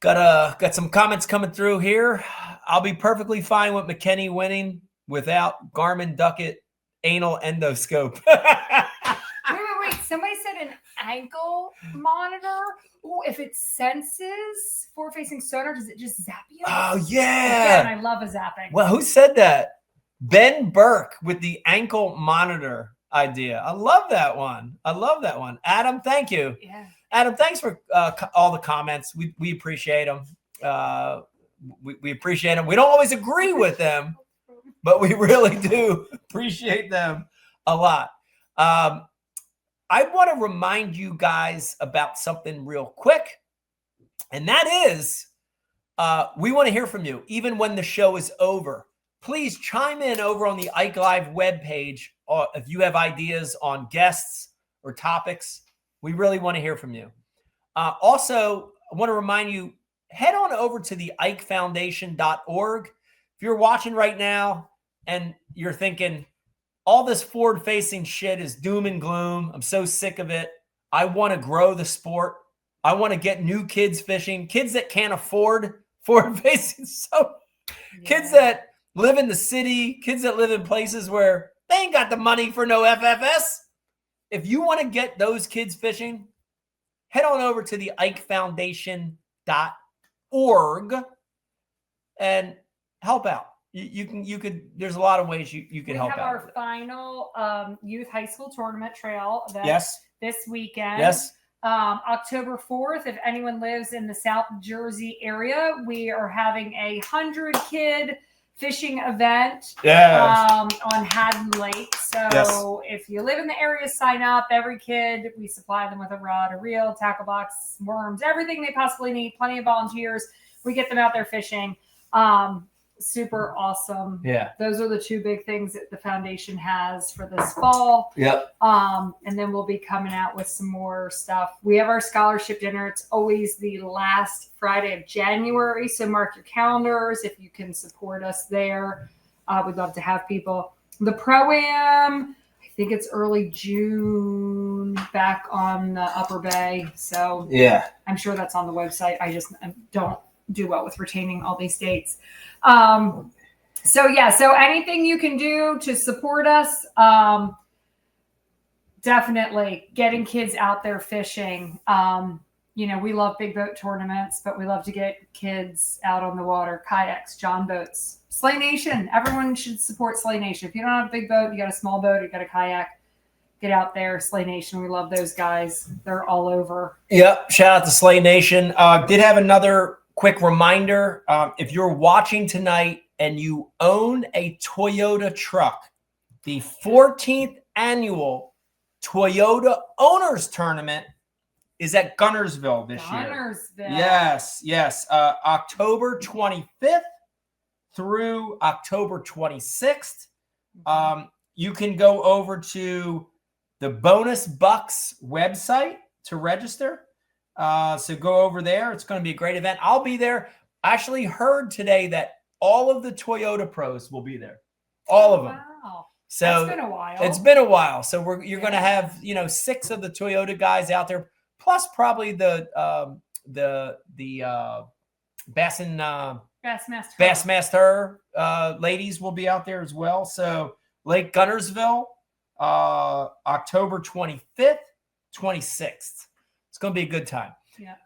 Got some comments coming through here. I'll be perfectly fine with McKenny winning without Garmin Duckett anal endoscope. Wait. Somebody said an ankle monitor. Oh, if it senses forward-facing sonar, does it just zap you? Oh, yeah. Again, I love a zapping. Well, who said that? Ben Burke with the ankle monitor idea. I love that one. I love that one. Adam, thank you. Yeah. Adam, thanks for all the comments. We appreciate them. We appreciate them. We don't always agree with them, but we really do appreciate them a lot. I want to remind you guys about something real quick, and that is we want to hear from you, even when the show is over. Please chime in over on the Ike Live webpage if you have ideas on guests or topics. We really want to hear from you. Also, I want to remind you, head on over to the ikefoundation.org. If you're watching right now and you're thinking, all this forward-facing shit is doom and gloom. I'm so sick of it. I want to grow the sport. I want to get new kids fishing, kids that can't afford forward-facing. So kids that live in the city, kids that live in places where they ain't got the money for no FFS. If you want to get those kids fishing, head on over to the ikefoundation.org and help out. You could, there's a lot of ways you could help out. We have our final youth high school tournament trail event this weekend. Yes. October 4th, if anyone lives in the South Jersey area, we are having 100-kid fishing event on Haddon Lake. So if you live in the area, sign up. Every kid, we supply them with a rod, a reel, tackle box, worms, everything they possibly need. Plenty of volunteers. We get them out there fishing. Super awesome. Yeah. Those are the two big things that the foundation has for this fall. Yep. And then we'll be coming out with some more stuff. We have our scholarship dinner. It's always the last Friday of January. So mark your calendars if you can support us there. We'd love to have people. The Pro-Am, I think it's early June back on the Upper Bay. So yeah, I'm sure that's on the website. I don't do well with retaining all these dates. So anything you can do to support us, definitely getting kids out there fishing. We love big boat tournaments, but we love to get kids out on the water, kayaks, john boats, Slay Nation. Everyone should support Slay Nation. If you don't have a big boat, you got a small boat, you got a kayak, get out there. Slay Nation. We love those guys. They're all over. Yep. Shout out to Slay Nation. Did have another quick reminder, if you're watching tonight and you own a Toyota truck, the 14th annual Toyota Owners Tournament is at Gunnersville this year. Yes. October 25th through October 26th. You can go over to the Bonus Bucks website to register. So go over there. It's going to be a great event. I'll be there. I actually heard today that all of the Toyota pros will be there. All of them. Wow. So it's been a while. It's been a while. So you're going to have, 6 of the Toyota guys out there, plus probably the Bassmaster ladies will be out there as well. So Lake Gunnersville, October 25th, 26th. It's going to be a good time. Yeah.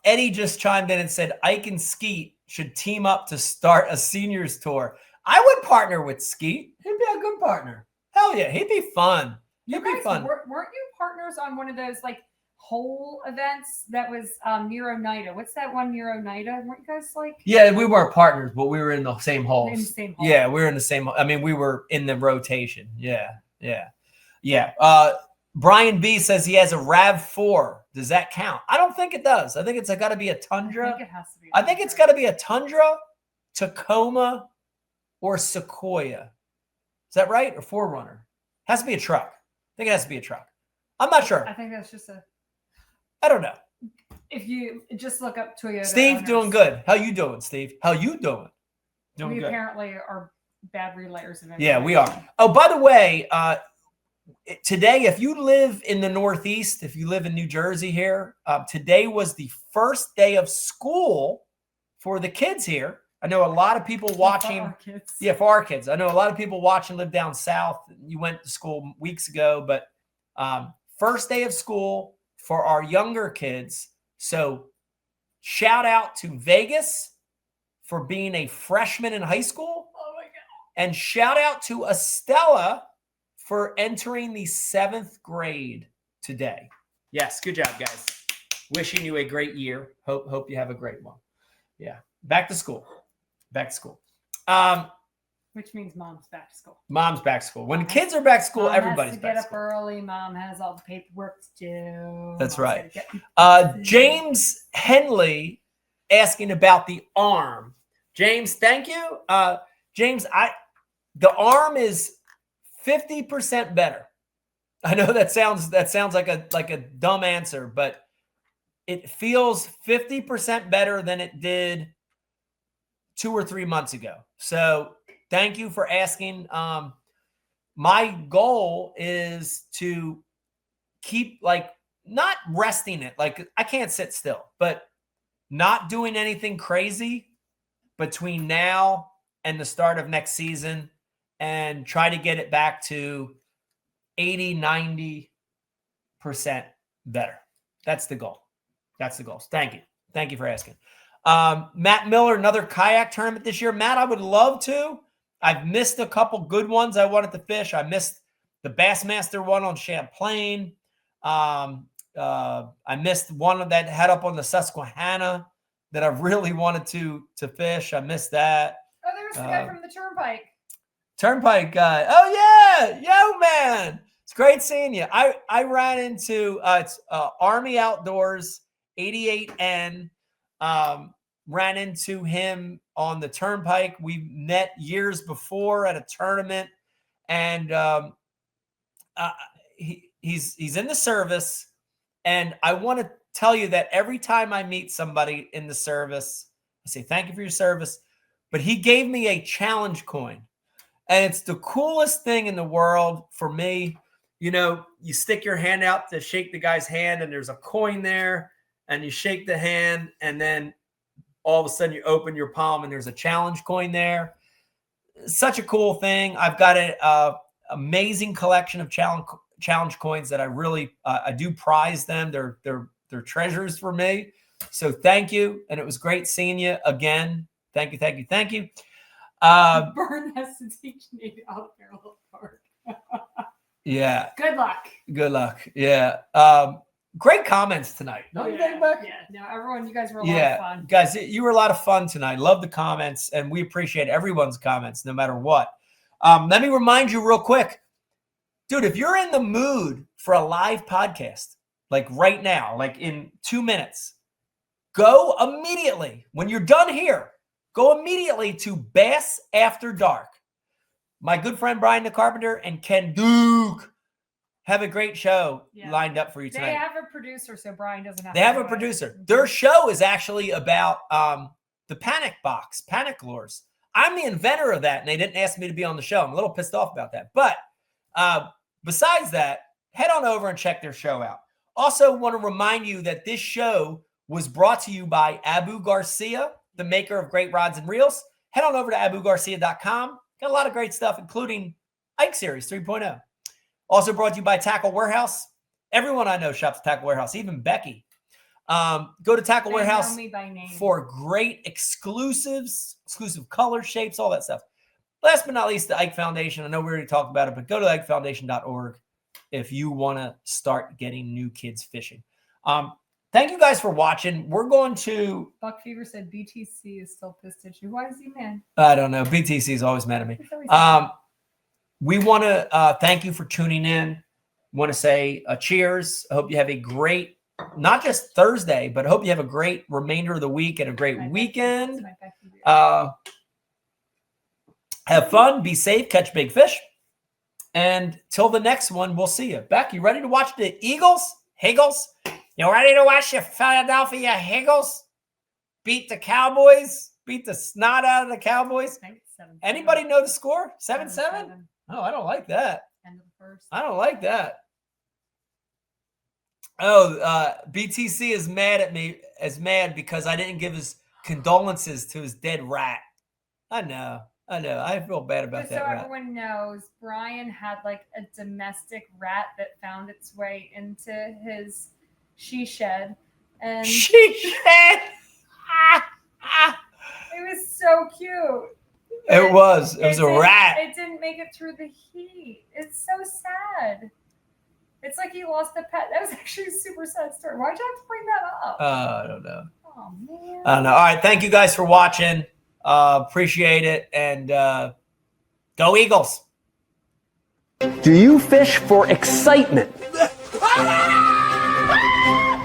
Eddie just chimed in and said Ike and Skeet should team up to start a seniors tour. I would partner with Skeet. He'd be a good partner. Hell yeah. He'd be fun. He'd be fun. Weren't you partners on one of those whole events that was Nero Nida? What's that one, Nero Nida? Weren't you guys Yeah, we weren't partners, but we were in the same holes. In the same hole. Yeah, we were in the same. I mean, we were in the rotation. Yeah. Brian B says he has a RAV4. Does that count? I don't think it does. I think it's got to be a Tundra. I think it has to be. I think it's got to be a Tundra, Tacoma, or Sequoia. Is that right? Or Forerunner? Has to be a truck. I think it has to be a truck. I'm not sure. I think that's just I don't know. If you just look up Toyota. Steve, owners, doing good. How you doing, Steve? How you doing? Doing we good. Apparently are bad relayers of information. Yeah, we are. Oh, by the way, today, if you live in the Northeast, if you live in New Jersey here, today was the first day of school for the kids here. I know a lot of people watching. For our kids. Yeah, for our kids. I know a lot of people watching live down south. You went to school weeks ago, but First day of school for our younger kids. So shout out to Vegas for being a freshman in high school. Oh my God. And shout out to Estella for entering the 7th grade today. Yes, good job, guys. Wishing you a great year. Hope you have a great one. Yeah, back to school. Back to school. Which means mom's back to school. Mom's back to school. When kids are back to school, Mom everybody's has to back get to up school. early. Mom has all the paperwork to do. That's Mom's right. James Henley asking about the arm. James, thank you. James, the arm is 50% better. I know that sounds like a dumb answer, but it feels 50% better than it did 2 or 3 months ago. So thank you for asking. My goal is to keep not resting it. Like I can't sit still, but not doing anything crazy between now and the start of next season and try to get it back to 80, 90% better. That's the goal. That's the goal. Thank you. Thank you for asking. Matt Miller, another kayak tournament this year. Matt, I would love to. I've missed a couple good ones I wanted to fish. I missed the Bassmaster one on Champlain. I missed one that had up on the Susquehanna that I really wanted to fish. I missed that. Oh, there's the guy from the Turnpike. Turnpike guy. Oh, yeah. Yo, man. It's great seeing you. I ran into it's Army Outdoors 88N. Ran into him on the Turnpike. We met years before at a tournament, and he's in the service. And I want to tell you that every time I meet somebody in the service, I say, thank you for your service. But he gave me a challenge coin. And it's the coolest thing in the world for me. You know, you stick your hand out to shake the guy's hand, and there's a coin there, and you shake the hand, and then all of a sudden you open your palm, and there's a challenge coin there. Such a cool thing. I've got an amazing collection of challenge coins that I really I do prize them. They're treasures for me. So thank you, and it was great seeing you again. Thank you. Burn has to teach me out there a little part. Yeah. Good luck. Yeah. Great comments tonight. Don't you think, Beck? Yeah. No, everyone, you guys were a lot of fun. Guys, you were a lot of fun tonight. Love the comments, and we appreciate everyone's comments, no matter what. Let me remind you real quick. Dude, if you're in the mood for a live podcast, like right now, like in 2 minutes, go immediately. When you're done here, go immediately to Bass After Dark. My good friend Brian the Carpenter and Ken Duke have a great show lined up for you tonight. They have a producer, so Brian doesn't have They have a producer. Their show is actually about the panic box, panic lures. I'm the inventor of that, and they didn't ask me to be on the show. I'm a little pissed off about that. But besides that, head on over and check their show out. Also want to remind you that this show was brought to you by Abu Garcia, the maker of great rods and reels. Head on over to abugarcia.com. Got a lot of great stuff, including Ike Series 3.0. Also brought to you by Tackle Warehouse. Everyone I know shops at Tackle Warehouse, even Becky. Go to Tackle Warehouse for great exclusives, exclusive color, shapes, all that stuff. Last but not least, the Ike Foundation. I know we already talked about it, but go to ikefoundation.org if you want to start getting new kids fishing. Thank you guys for watching. We're going to... Buck Fever said BTC is still pissed at you. Why is he mad? I don't know. BTC is always mad at me. We want to thank you for tuning in. Want to say cheers. I hope you have a great, not just Thursday, but I hope you have a great remainder of the week and a great weekend. Have fun. Be safe. Catch big fish. And till the next one, we'll see you. Beck, you ready to watch the Eagles? Higgles? You ready to watch your Philadelphia Higgles beat the Cowboys? Beat the snot out of the Cowboys? Anybody know the score? 7-7? Oh, I don't like that. End of the first. I don't like that. Oh, BTC is mad at me, because I didn't give his condolences to his dead rat. I know. I know. I feel bad about Just that so rat. everyone knows, Brian had like a domestic rat that found its way into his she shed, and She said. it was so cute. It was a rat. It didn't make it through the heat. It's so sad. It's like he lost a pet. That was actually a super sad story. Why'd you have to bring that up? I don't know. Oh man. I don't know. All right. Thank you guys for watching. Appreciate it. And go Eagles. Do you fish for excitement?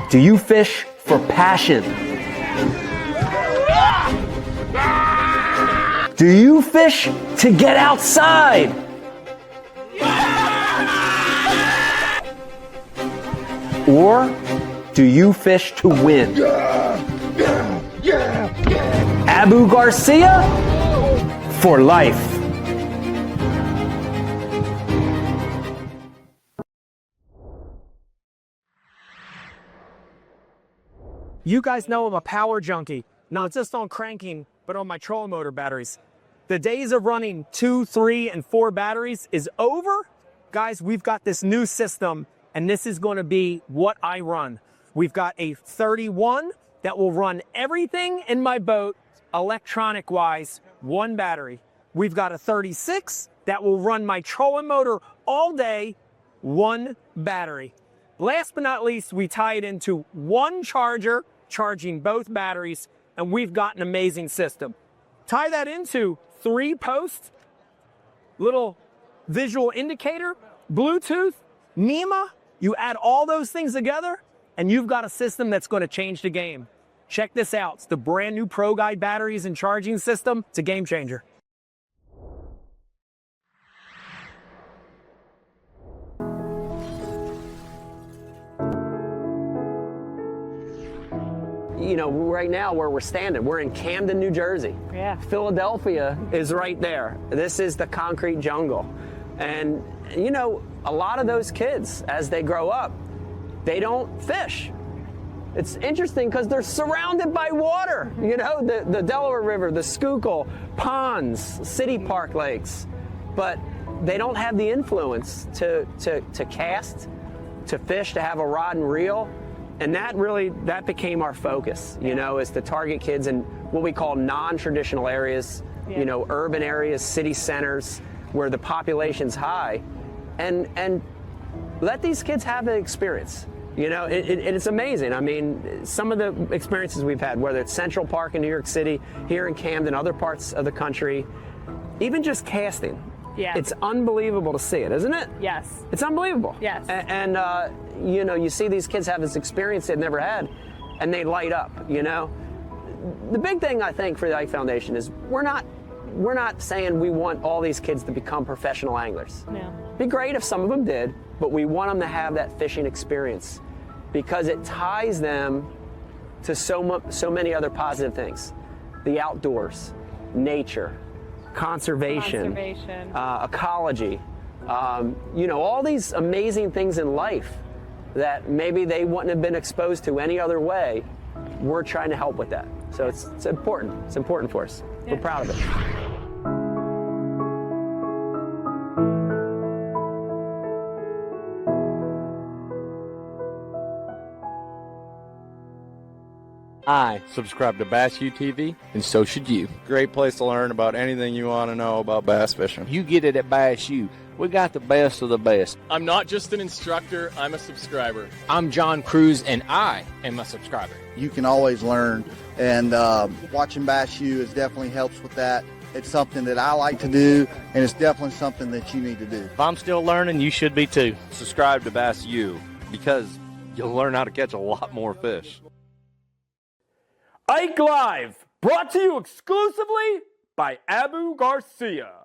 Do you fish for passion? Do you fish to get outside? Or do you fish to win? Abu Garcia for life. You guys know I'm a power junkie, not just on cranking, but on my trolling motor batteries. The days of running 2, 3, and 4 batteries is over. Guys, we've got this new system, and this is going to be what I run. We've got a 31 that will run everything in my boat, electronic-wise, 1 battery. We've got a 36 that will run my trolling motor all day, 1 battery. Last but not least, we tie it into 1 charger, charging both batteries, and we've got an amazing system. Tie that into 3 posts, little visual indicator, Bluetooth, NEMA. You add all those things together, and you've got a system that's going to change the game. Check this out. It's the brand new Pro Guide batteries and charging system. It's a game changer. You know, right now where we're standing, we're in Camden, New Jersey. Yeah. Philadelphia is right there. This is the concrete jungle. And, you know, a lot of those kids, as they grow up, they don't fish. It's interesting because they're surrounded by water. You know, the Delaware River, the Schuylkill, ponds, city park lakes. But they don't have the influence to cast, to fish, to have a rod and reel. And that became our focus, you know, is to target kids in what we call non-traditional areas, you know, urban areas, city centers, where the population's high, and let these kids have the experience. You know, it's amazing. I mean, some of the experiences we've had, whether it's Central Park in New York City, here in Camden, other parts of the country, even just casting. Yeah. It's unbelievable to see it, isn't it? Yes. It's unbelievable. Yes. And you know, you see these kids have this experience they've never had, and they light up, you know? The big thing, I think, for the Ike Foundation is we're not saying we want all these kids to become professional anglers. No. It'd be great if some of them did, but we want them to have that fishing experience because it ties them to so many other positive things. The outdoors, nature, conservation. Ecology, you know, all these amazing things in life that maybe they wouldn't have been exposed to any other way. We're trying to help with that. So it's important. It's important for us. Yeah. We're proud of it. I subscribe to Bass U TV, and so should you. Great place to learn about anything you want to know about bass fishing. You get it at Bass U. We got the best of the best. I'm not just an instructor, I'm a subscriber. I'm John Cruz, and I am a subscriber. You can always learn, and watching Bass U is definitely helps with that. It's something that I like to do, and it's definitely something that you need to do. If I'm still learning, you should be too. Subscribe to Bass U because you'll learn how to catch a lot more fish. Ike Live, brought to you exclusively by Abu Garcia.